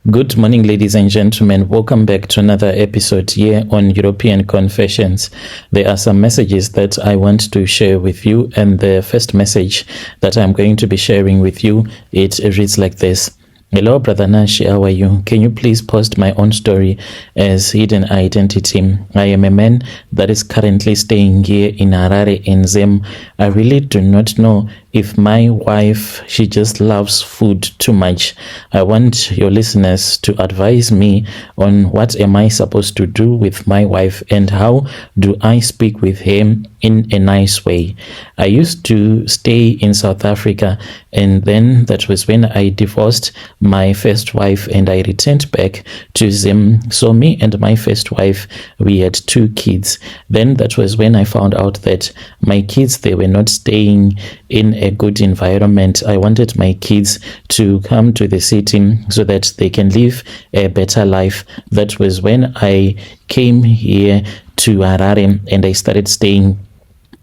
Good morning, ladies and gentlemen. Welcome back to another episode here on European Confessions. There are some messages that I want to share with you, and the first message that I'm going to be sharing with you, it reads like this. Hello, Brother Nash, how are you? Can you please post my own story as hidden identity? I am a man that is currently staying here in Harare in Zim. I really do not know if my wife, she just loves food too much. I want your listeners to advise me on what am I supposed to do with my wife and how do I speak with him in a nice way. I used to stay in South Africa, and then that was when I divorced my first wife and I returned back to Zim. So me and my first wife, we had 2 kids. Then that was when I found out that my kids, they were not staying in a good environment. I wanted my kids to come to the city so that they can live a better life. That was when I came here to Harare and I started staying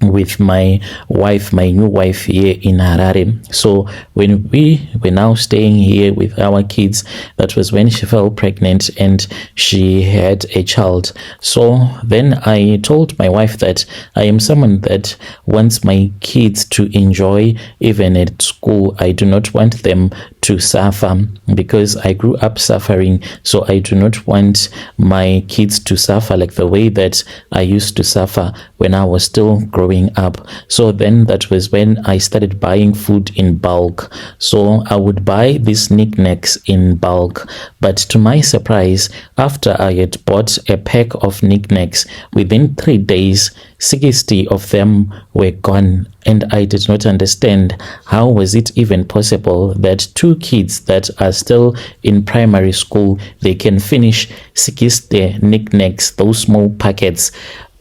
with my wife, my new wife here in Harare. So when we were now staying here with our kids, that was when she fell pregnant and she had a child. So then I told my wife that I am someone that wants my kids to enjoy even at school. I do not want them to suffer because I grew up suffering. So I do not want my kids to suffer like the way that I used to suffer when I was still growing up. So then that was when I started buying food in bulk. So I would buy these knickknacks in bulk. But to my surprise, after I had bought a pack of knickknacks, within 3 days, 60 of them were gone. And I did not understand how was it even possible that 2 kids that are still in primary school, they can finish 60 knickknacks, those small packets,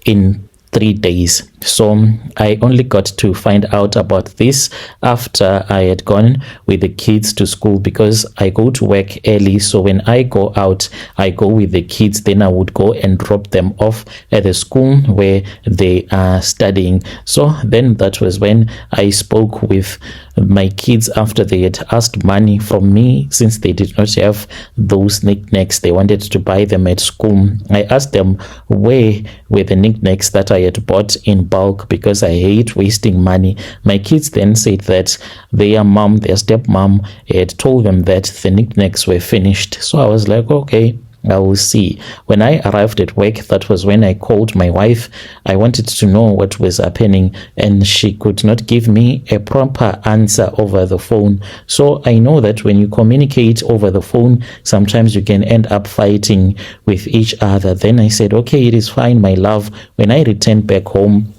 in 3 days. So I only got to find out about this after I had gone with the kids to school, because I go to work early. So when I go out, I go with the kids. Then I would go and drop them off at the school where they are studying. So then that was when I spoke with my kids after they had asked money from me, since they did not have those knickknacks. They wanted to buy them at school. I asked them where were the knickknacks that I had bought in bulk, because I hate wasting money. My kids then said that their stepmom had told them that the knickknacks were finished. So I was like, okay, I will see. When I arrived at work, that was when I called my wife. I wanted to know what was happening, and she could not give me a proper answer over the phone. So I know that when you communicate over the phone, sometimes you can end up fighting with each other. Then I said, okay, it is fine, my love. When I returned back home,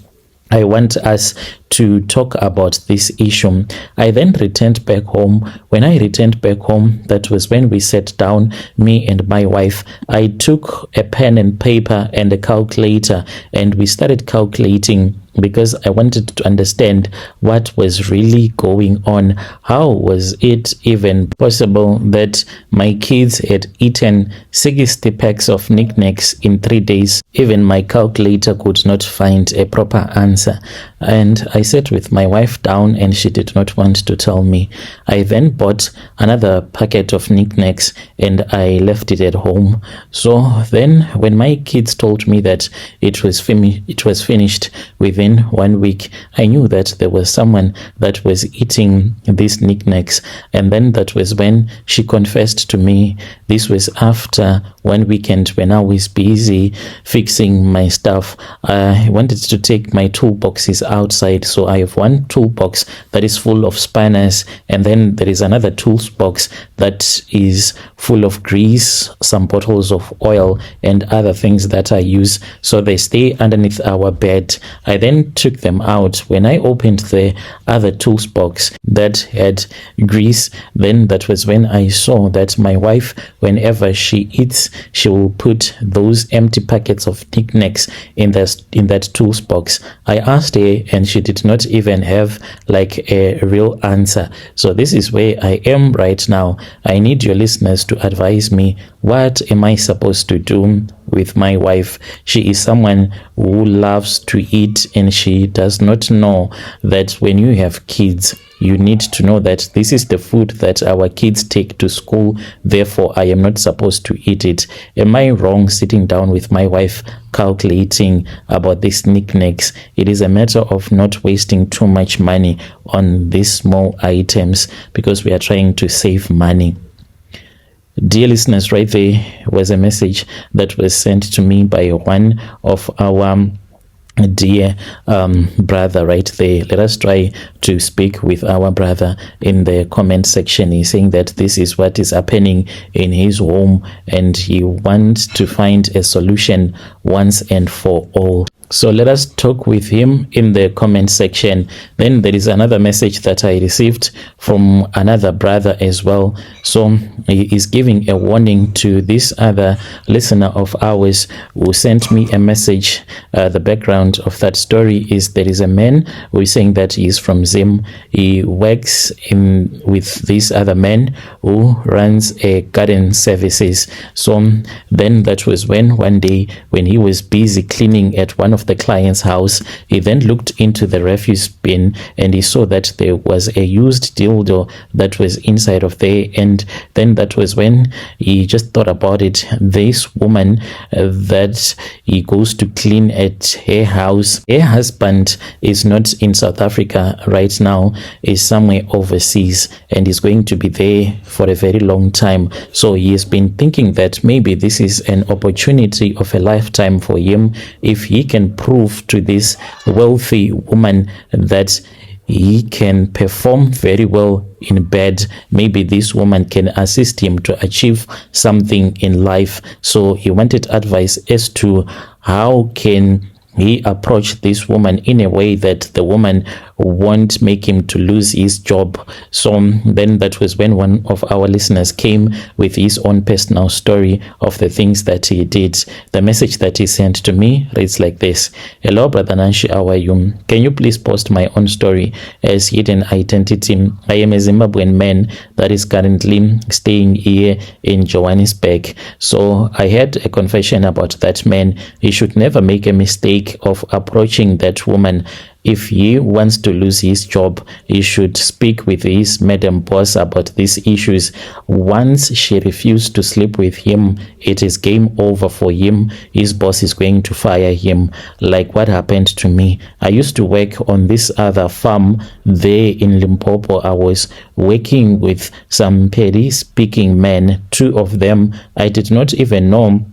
I want us to talk about this issue. I then returned back home. When I returned back home, that was when we sat down, me and my wife. I took a pen and paper and a calculator, and we started calculating, because I wanted to understand what was really going on. How was it even possible that my kids had eaten 60 packs of knickknacks in 3 days? Even my calculator could not find a proper answer. And I sat with my wife down, and she did not want to tell me. I then bought another packet of knickknacks and I left it at home. So then when my kids told me that it was finished within 1 week, I knew that there was someone that was eating these knickknacks. And then that was when she confessed to me. This was after one weekend when I was busy fixing my stuff. I wanted to take my toolboxes outside. So I have one toolbox that is full of spanners, and then there is another toolbox that is full of grease, some bottles of oil, and other things that I use. So they stay underneath our bed. I then took them out. When I opened the other toolbox that had grease, then that was when I saw that my wife, whenever she eats, she will put those empty packets of knickknacks in that toolbox. I asked her, and she did not even have like a real answer. So this is where I am right now. I need your listeners to advise me. What am I supposed to do with my wife? She is someone who loves to eat, and she does not know that when you have kids, you need to know that this is the food that our kids take to school, therefore I am not supposed to eat it. Am I wrong sitting down with my wife calculating about these knickknacks? It is a matter of not wasting too much money on these small items because we are trying to save money. Dear listeners, right there was a message that was sent to me by one of our dear brother right there. Let us try to speak with our brother in the comment section. He's saying that this is what is happening in his home and he wants to find a solution once and for all. So let us talk with him in the comment section. Then there is another message that I received from another brother as well. So he is giving a warning to this other listener of ours who sent me a message. The background of that story is there is a man who is saying that he is from Zim. He works with this other man who runs a garden services. So then that was when one day when he was busy cleaning at one of the client's house, he then looked into the refuse bin and he saw that there was a used dildo that was inside of there. And then that was when he just thought about it. This woman that he goes to clean at her house, her husband is not in South Africa right now, is somewhere overseas and is going to be there for a very long time. So he has been thinking that maybe this is an opportunity of a lifetime for him if he can prove to this wealthy woman that he can perform very well in bed. Maybe this woman can assist him to achieve something in life. So he wanted advice as to how can he approach this woman in a way that the woman won't make him to lose his job. So then that was when one of our listeners came with his own personal story of the things that he did. The message that he sent to me reads like this: Hello, Brother Nanshi, how are you? Can you please post my own story as hidden identity? I am a Zimbabwean man that is currently staying here in Johannesburg. So I had a confession about that man. He should never make a mistake of approaching that woman. If he wants to lose his job, he should speak with his madam boss about these issues. Once she refused to sleep with him, it is game over for him. His boss is going to fire him, like what happened to me. I used to work on this other farm there in Limpopo. I was working with some petty speaking men. Two of them, I did not even know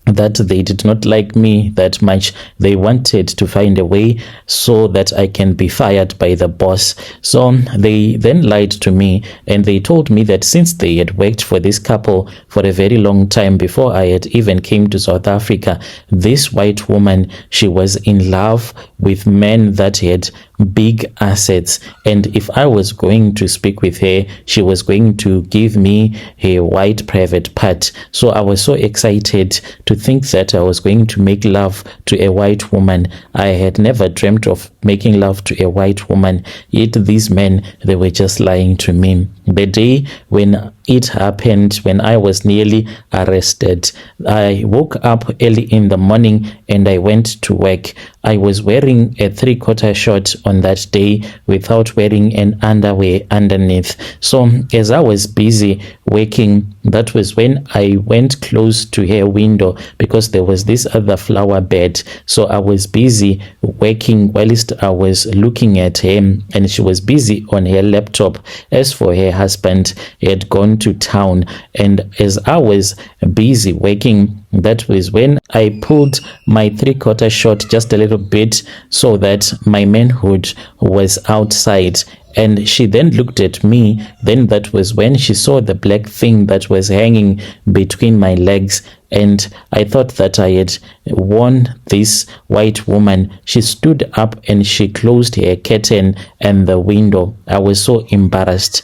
that they did not like me that much. They wanted to find a way so that I can be fired by the boss. So they then lied to me and they told me that since they had worked for this couple for a very long time before I had even came to South Africa, this white woman, she was in love with men that had big assets, and if I was going to speak with her, she was going to give me a white private part. So I was so excited to think that I was going to make love to a white woman. I had never dreamt of making love to a white woman, yet these men, they were just lying to me. The day when it happened, when I was nearly arrested, I woke up early in the morning and I went to work. I was wearing a 3/4 short on that day without wearing an underwear underneath. So as I was busy working, that was when I went close to her window because there was this other flower bed. So I was busy working whilst I was looking at her, and she was busy on her laptop. As for her husband, he had gone to town, and as I was busy working, that was when I pulled my 3/4 short just a little bit so that my manhood was outside. And she then looked at me. Then that was when she saw the black thing that was hanging between my legs. And I thought that I had won this white woman. She stood up and she closed her curtain and the window. I was so embarrassed.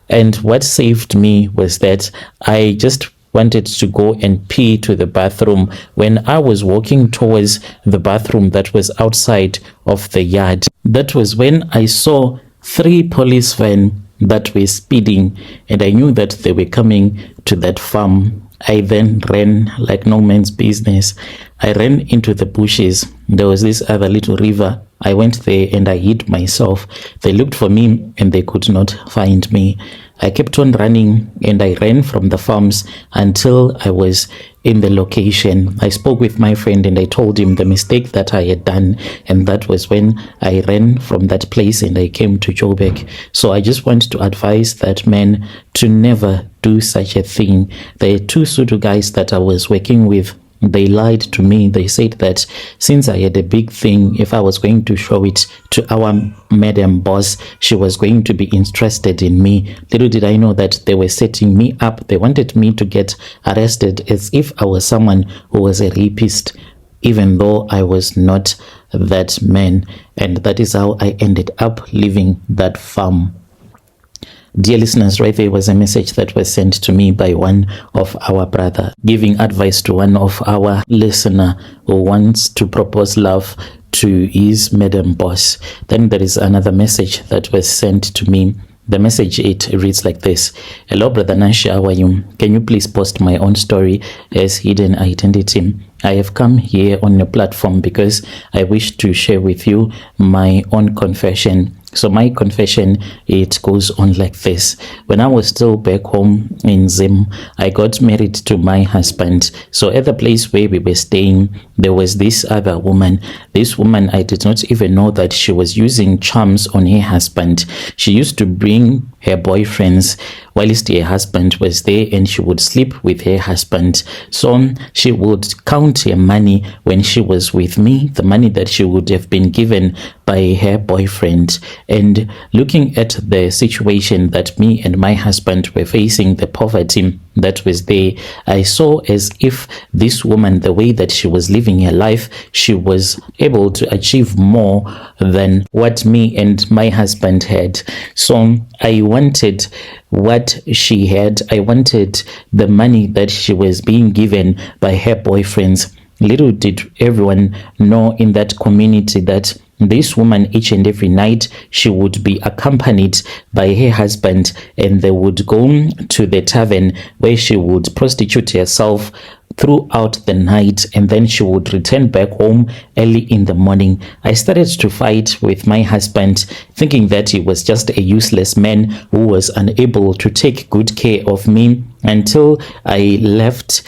And what saved me was that I just wanted to go and pee to the bathroom. When I was walking towards the bathroom that was outside of the yard, that was when I saw 3 police vans that were speeding, and I knew that they were coming to that farm. I then ran like no man's business. I ran into the bushes. There was this other little river I went there and I hid myself. They looked for me and they could not find me. I kept on running and I ran from the farms until I was in the location. I spoke with my friend and I told him the mistake that I had done, and that was when I ran from that place and I came to Joburg. So I just want to advise that man to never do such a thing. There are two Sutu guys that I was working with. They lied to me. They said that since I had a big thing, if I was going to show it to our madam boss, she was going to be interested in me. Little did I know that they were setting me up. They wanted me to get arrested as if I was someone who was a rapist, even though I was not that man. And that is how I ended up leaving that farm. Dear listeners, right there was a message that was sent to me by one of our brother, giving advice to one of our listener who wants to propose love to his madam boss. Then there is another message that was sent to me. The message, it reads like this. Hello, Brother Nash, how are you? Can you please post my own story as hidden identity? I have come here on your platform because I wish to share with you my own confession. So my confession, it goes on like this. When I was still back home in Zim, I got married to my husband. So at the place where we were staying, there was this other woman. This woman, I did not even know that she was using charms on her husband. She used to bring her boyfriends whilst her husband was there, and she would sleep with her husband. So she would count her money when she was with me, the money that she would have been given by her boyfriend. And looking at the situation that me and my husband were facing, the poverty that was there, I saw as if this woman, the way that she was living her life, she was able to achieve more than what me and my husband had. So I wanted what she had. I wanted the money that she was being given by her boyfriends. Little did everyone know in that community that this woman, each and every night, she would be accompanied by her husband, and they would go to the tavern where she would prostitute herself throughout the night, and then she would return back home early in the morning. I started to fight with my husband, thinking that he was just a useless man who was unable to take good care of me, until I left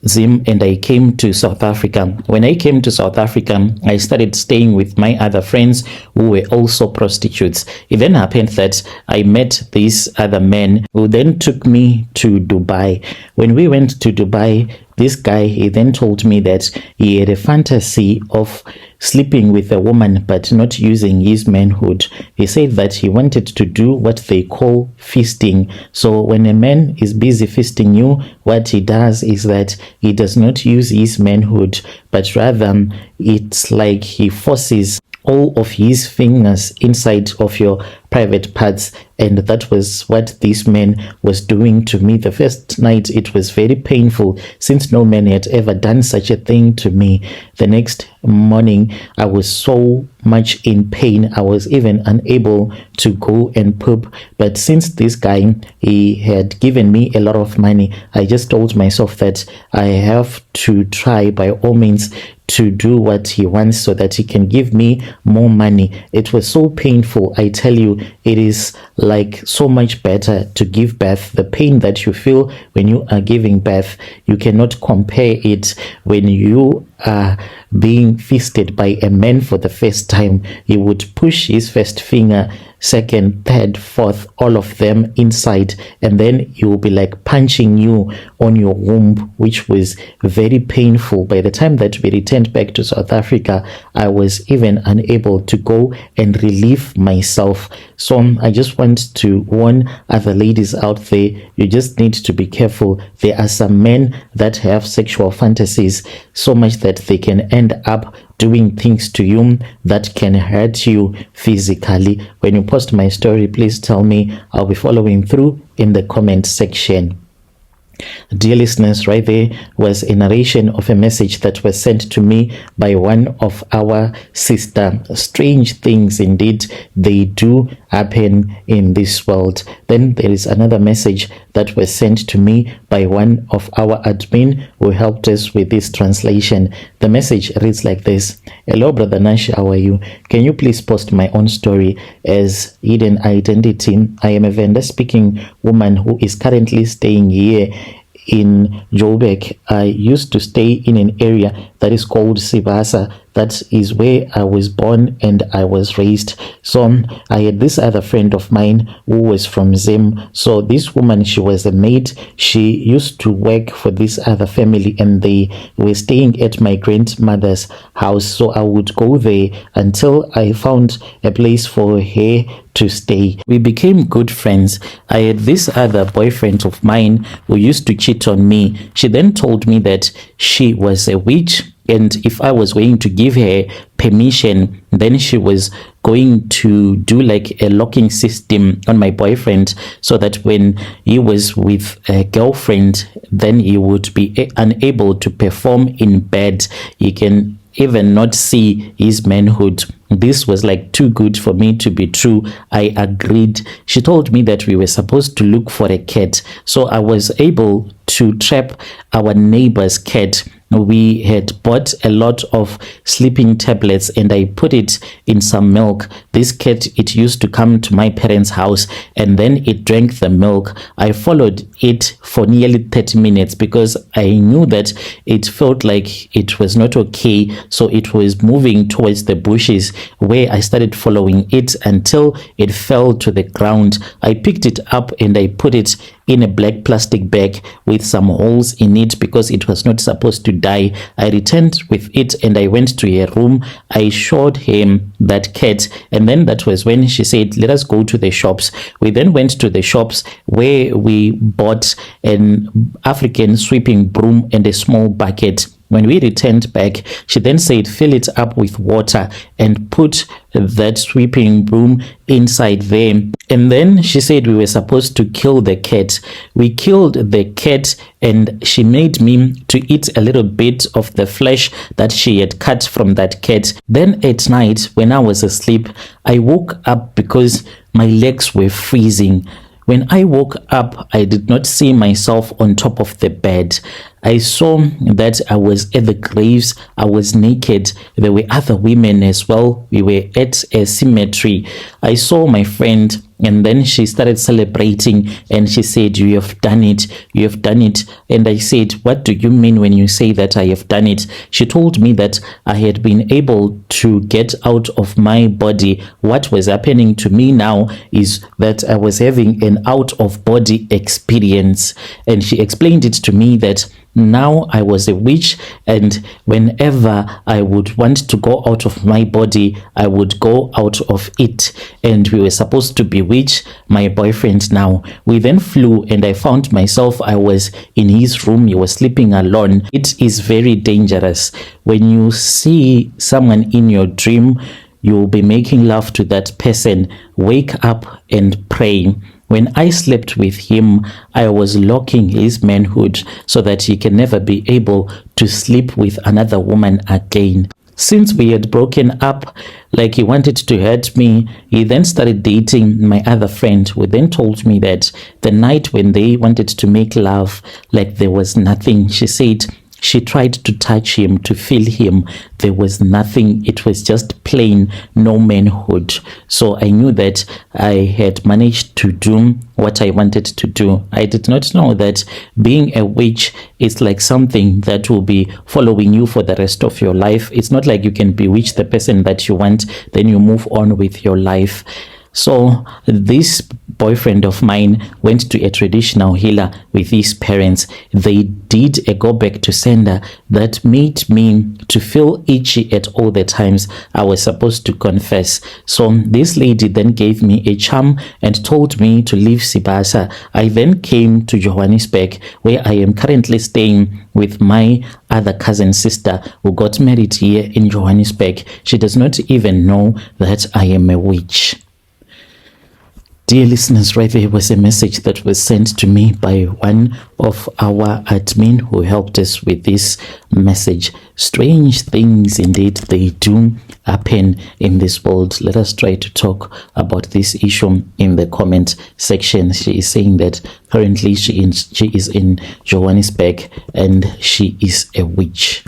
Zim and I came to South Africa. When I came to South Africa, I started staying with my other friends who were also prostitutes. It then happened that I met this other man who then took me to Dubai. When we went to Dubai, this guy, he then told me that he had a fantasy of sleeping with a woman but not using his manhood. He said that he wanted to do what they call feasting. So when a man is busy feasting you, what he does is that he does not use his manhood, but rather it's like he forces all of his fingers inside of your private parts. And that was what this man was doing to me. The first night, it was very painful since no man had ever done such a thing to me. The next morning, I was so much in pain. I was even unable to go and poop. But since this guy, he had given me a lot of money, I just told myself that I have to try by all means to do what he wants so that he can give me more money. It was so painful. I tell you, it is like so much better to give birth. The pain that you feel when you are giving birth, you cannot compare it when you are being feasted by a man for the first time. He would push his first finger, second, third, fourth, all of them inside, and then he will be like punching you on your womb, which was very painful. By the time that we returned back to South Africa, I was even unable to go and relieve myself. So I just want to warn other ladies out there, you just need to be careful. There are some men that have sexual fantasies so much that they can end up doing things to you that can hurt you physically. When you post my story, please tell me. I'll be following through in the comment section. Dear listeners, right there was a narration of a message that was sent to me by one of our sister. Strange things indeed they do. happen in this world. Then there is another message that was sent to me by one of our admin who helped us with this translation. The message reads like this: "Hello, Brother Nash, how are you? Can you please post my own story as hidden identity? I am a Venda speaking woman who is currently staying here in Joburg. I used to stay in an area that is called Sibasa. That is where I was born and I was raised. So I had this other friend of mine who was from Zim. So this woman, she was a maid. She used to work for this other family and they were staying at my grandmother's house. So I would go there until I found a place for her to stay. We became good friends. I had this other boyfriend of mine who used to cheat on me. She then told me that she was a witch, and if I was going to give her permission, then she was going to do like a locking system on my boyfriend so that when he was with a girlfriend, then he would be unable to perform in bed. He can even not see his manhood. This was like too good for me to be true. I agreed. She told me that we were supposed to look for a cat. So I was able to trap our neighbor's cat. We had bought a lot of sleeping tablets and I put it in some milk. This cat, it used to come to my parents' house and then it drank the milk. I followed it for nearly 30 minutes because I knew that it felt like it was not okay. So it was moving towards the bushes where I started following it until it fell to the ground. I picked it up and I put it in a black plastic bag with some holes in it because it was not supposed to die. I returned with it and I went to her room. I showed him that cat and then that was when she said, let us go to the shops. We then went to the shops where we bought an African sweeping broom and a small bucket. When we returned back, she then said, fill it up with water and put that sweeping broom inside there. And then she said we were supposed to kill the cat. We killed the cat and she made me to eat a little bit of the flesh that she had cut from that cat. Then at night, when I was asleep, I woke up because my legs were freezing. When I woke up, I did not see myself on top of the bed. I saw that I was at the graves. I was naked. There were other women as well. We were at a cemetery. I saw my friend and then she started celebrating and she said, you have done it. You have done it. And I said, what do you mean when you say that I have done it? She told me that I had been able to get out of my body. What was happening to me now is that I was having an out of body experience. And she explained it to me that now I was a witch and whenever I would want to go out of my body, I would go out of it. And we were supposed to bewitch my boyfriend now. We then flew and I found myself, I was in his room. He was sleeping alone. It is very dangerous. When you see someone in your dream, you'll be making love to that person. Wake up and pray. When I slept with him, I was locking his manhood so that he can never be able to sleep with another woman again. Since we had broken up, like he wanted to hurt me, he then started dating my other friend, who then told me that the night when they wanted to make love, like there was nothing. She said she tried to touch him, to feel him. There was nothing. It was just plain no manhood. So I knew that I had managed to do what I wanted to do. I did not know that being a witch is like something that will be following you for the rest of your life. It's not like you can bewitch the person that you want, then you move on with your life. So this boyfriend of mine went to a traditional healer with his parents. They did a go back to sender that made me to feel itchy at all the times I was supposed to confess. So this lady then gave me a charm and told me to leave Sibasa. I then came to Johannesburg, where I am currently staying with my other cousin sister who got married here in Johannesburg. She does not even know that I am a witch. Dear listeners, right there was a message that was sent to me by one of our admin who helped us with this message. Strange things indeed, they do happen in this world. Let us try to talk about this issue in the comment section. She is saying that currently she is in Johannesburg and she is a witch.